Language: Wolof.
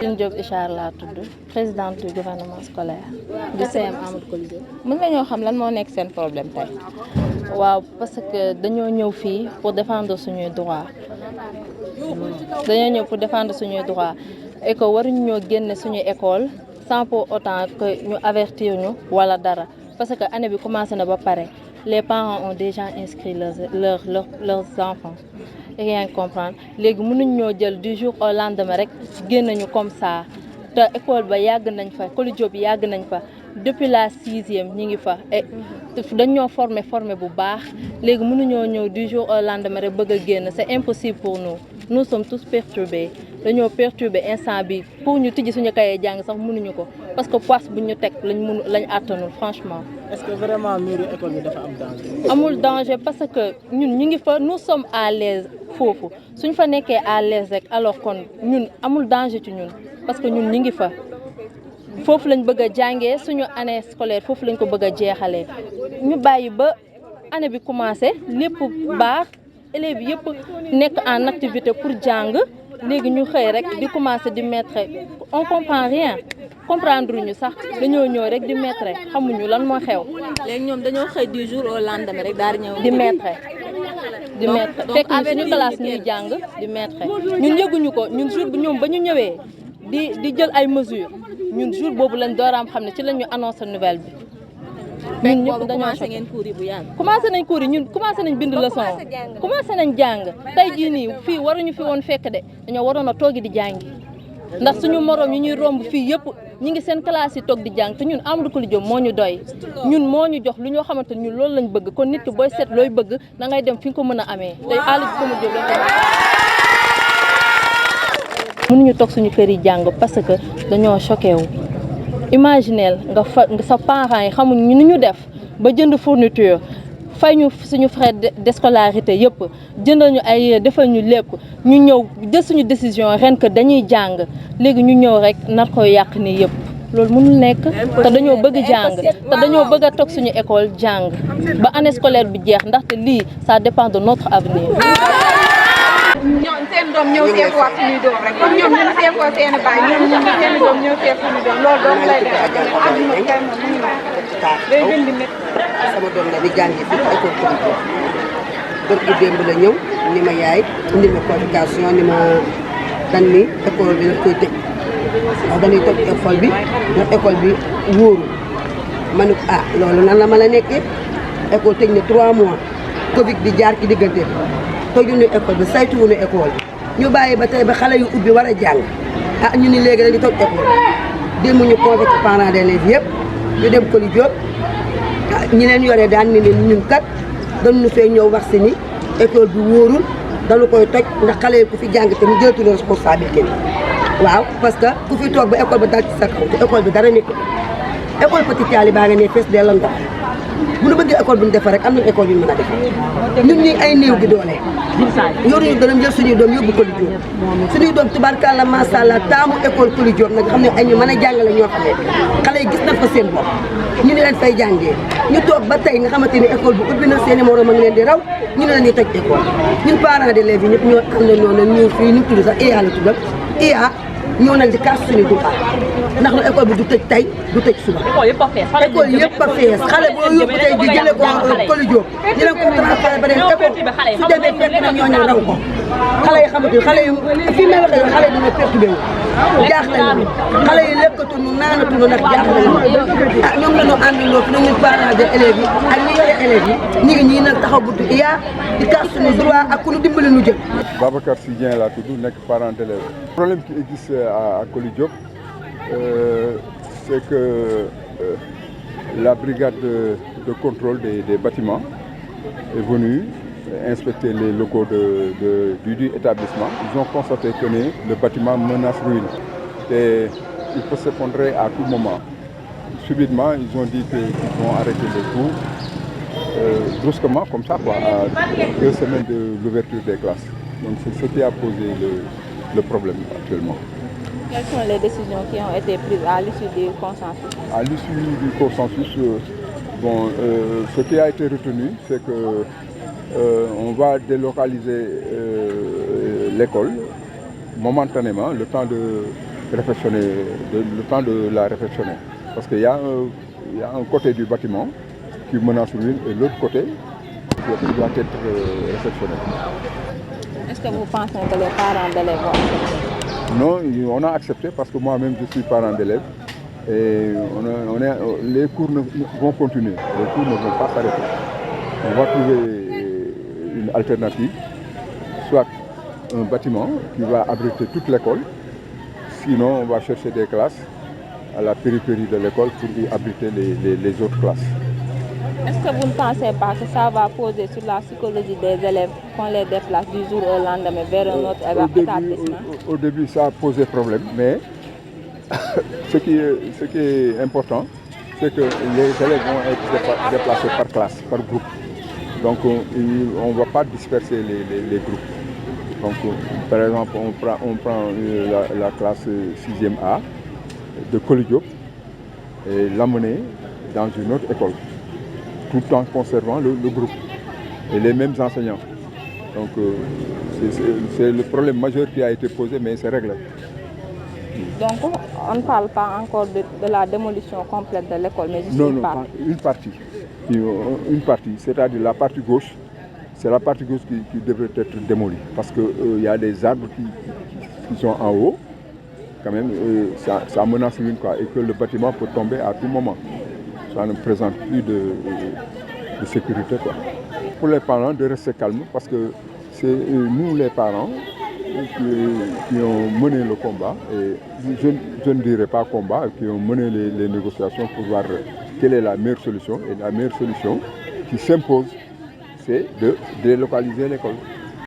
Aline Diop Ichar laa tudd présidente du gouvernement scolaire du CM Amadou Coly Diop. mën nañoo xam lan moo nekk seen problème tey. waaw parce que dañoo ñëw fii pour défendre suñuy droits et que waruñu ñoo génne suñuy école sans pour autant que ñu avertir ñu wala dara parce que année bi commencé na ba pare les parents ont déjà inscrit leurs enfants. yaa ngi comprendre léegi mënuñ ñoo jël du jour au lendemain rek génn ñu comme ça te école ba yàgg nañ fa Coly Diop yàgg nañ fa depuis la 6e ñi ngi fa et dañ ñoo formé bu baax léegi mënuñoo ñëw du jour au lendemain rek bëgg a génn c'est impossible pour nous sommes tous perturbés dañoo perturbé instant bi pour ñu tijji suñu kayee jàng sax mënuñu ko parce que poids bu ñu teg lañ àttanul franchement. Est-ce que vraiment muru école bi dafa am danger. amul danger parce que ñun ñu ngi fa nous sommes à l'aise foofu suñ fa nekkee à l'aise rek alors kon ñun amul danger ci ñun parce que ñun ñu ngi fa foofu lañ bëgg a jàngee suñu année scolaire foofu lañ ko bëgg a jeexalee ñu bàyyi ba année bi commencé lépp baax élèves yëpp nekk en activité pour jàng léegi ñu xëy rek di commencé di mettre on comprend rien comprendre ñu sax dañoo ñëw rek di mettre xamuñu lan moo xew. léegi ñoom dañoo xëy du jour au lendemain rek daal di ñëw. di mettre fekk ñu suñu classe ñuy jàng di mettre ñun yëguñu ko ñun jour bu ñoom ba ñu ñëwee di jël ay mesures ñun jour boobu lañ dooraam xam ne ci lañ ñu annoncé nouvelle bi. ñun ñëpp dañoo commencé ngeen cours yi bu yàgg. commencé nañ cours yi ñun commencé nañ bind leçon commencé nañ jàng tey jii nii fii waruñu fi woon fekk de dañoo waroon a toogi di jàngi ndax suñu moroom yi ñuy romb fii yëpp ñi ngi seen classe yi toog di jàng te ñun Amadou Coly Diop moo ñu doy ñun moo ñu jox lu ñoo xamante ñun loolu lañ bëgg kon nit ki booy seet looy bëgg da ngay dem fi nga ko mën a amee te Aly Coly Diop lañ ko mënuñu toog suñu kër yi jàng parce que dañoo choqué wu imagineel nga sa parents yi xamuñ ni ñu def ba jënd fourniture fay ñu suñu frais de scolarité yëpp jëndal ñu ay defal ñu lépp ñu ñëw jël suñu décision ren que dañuy jàng léegi ñu ñëw rek nar koy yàq nii yëpp loolu mënul nekk te dañoo bëgg jàng te dañoo bëgg a toog suñu école jàng ba année scolaire bi jeex ndaxte lii ça dépend de notre avenir. ñoom seen doom ñëw seet wax suñuy doom rek comme ñoom ñu seet ko seen baay ñoom seen doom ñëw seet suñuy doom loolu doom lay def àdduna kay moom mu ngi day gën di métti. sama doom la di jàngi fi école Coly Diop bër gi démb la ñëw ni ma yaay indi ma convocation ni ma dan ni école bi daf koy tëj ndax dañuy toj école bi ndax école bi wóoru ma ne ah loolu nan la mën a nekkee école tëj na 3 mois Covid di jaar ci diggante bi tojuñu école bi saytuwuñu école ñu bàyyi ba tey ba xale yu ubbi war a jàng ah ñu ni léegi dañuy toj école démb ñu convoqué parents d'élèves yëpp ñu dem Coly Diop ñi leen yore daan ni leen ñun kat dañu fee ñëw wax si ni école bi wóorul dañu koy toj ndax xale yi ku fi jàng te mu jëlatu leen responsabilité bi waaw parce que ku fi toog ba école ba dal ci sa kaw te école bi dara nekkul école Petit Thialy baa nga ne fees dell la ndox bu ñu bëggee école bu ñu defar rek am na école yu ñu mën a defar ñun ñi ay néew gi doole yoruñu danañ jël suñuy doom yóbbu Coly Diop suñuy doom tubaarkàlla macha allah taamu école Coly Diop nag xam ne ay ñu mën a jàngale ñoo xam ne xale yi gis nañ fa seen bopp ñu ne leen fay jàngee ñu toog ba tey nga xamante ni école bu ubbi na seen i morom a ngi leen di raw ñu ne leen di toj école ñun parents d'élèves yi ñëpp ñoo àndandoo ñëw fii ñu tudd sax IA la tuddal IA ñëw nañ di kaas suñu droit ndax lu école bi du tëj tey du tëj suba. école yëpp a fees xale boo yóbbu tey di jëlee ko Coly Diop di leen ko transféré ba leen école su demee fekk na ñooñu raw ko xale yi xamante ni xale yu fii may waxee xale yi dina perturbé wu jaaxle nañu xale yi lekkatuñu naanatuñu nag jaaxle nañu ah ñoom la ñu àndandoo fi ñun parents d'élèves yi ak ñi yore élèves yi ñu ngi ñii nag taxaw buntu IA di kaas suñu droit ak ku ñu dimbali nu jël. Babacar Sy Dieng laa tudd nekk parent d'élève. Le problème qui existe à Coly Diop, c'est que la brigade de contrôle des bâtiments est venue inspecter les locaux du établissement. Ils ont constaté que le bâtiment menace ruine et il peut s'effondrer à tout moment. Subitement, ils ont dit qu'ils vont arrêter les cours brusquement, comme ça, quoi, à 2 semaines de l'ouverture des classes. Donc c'est ce qui a posé le problème actuellement. Quelles sont les décisions qui ont été prises à l'issue du consensus? À l'issue du consensus, ce qui a été retenu, c'est que on va délocaliser l'école momentanément, le temps réfectionner, le temps de la réfectionner. Parce qu'il y a un côté du bâtiment qui menace ruine et l'autre côté qui doit être réfectionné. Est-ce que vous pensez que les parents d'élèves vont accepter? Non, on a accepté parce que moi-même je suis parent d'élèves et les cours vont continuer, les cours ne vont pas s'arrêter. On va trouver une alternative, soit un bâtiment qui va abriter toute l'école, sinon on va chercher des classes à la périphérie de l'école pour y abriter les autres classes. Est-ce que vous ne pensez pas que ça va poser sur la psychologie des élèves qu'on les déplace du jour au lendemain vers un autre établissement? Au début, ça a posé problème, mais ce qui est important, c'est que les élèves vont être déplacés par classe, par groupe. Donc on ne va pas disperser les groupes. Donc par exemple, on prend la classe 6e A de Coly Diop et l'amener dans une autre école, tout en conservant le groupe et les mêmes enseignants. Donc c'est le problème majeur qui a été posé, mais c'est réglé. Donc on ne parle pas encore de la démolition complète de l'école, mais juste une partie. Une partie, c'est-à-dire la partie gauche, c'est la partie gauche qui devrait être démolie. Parce qu'il y a des arbres qui sont en haut, quand même, ça menace l'une, quoi, et que le bâtiment peut tomber à tout moment. Ça ne présente plus de sécurité, quoi. Pour les parents, de rester calmes, parce que c'est nous les parents qui ont mené le combat, et je ne dirais pas combat, qui ont mené les négociations pour voir quelle est la meilleure solution. Et la meilleure solution qui s'impose, c'est de délocaliser l'école.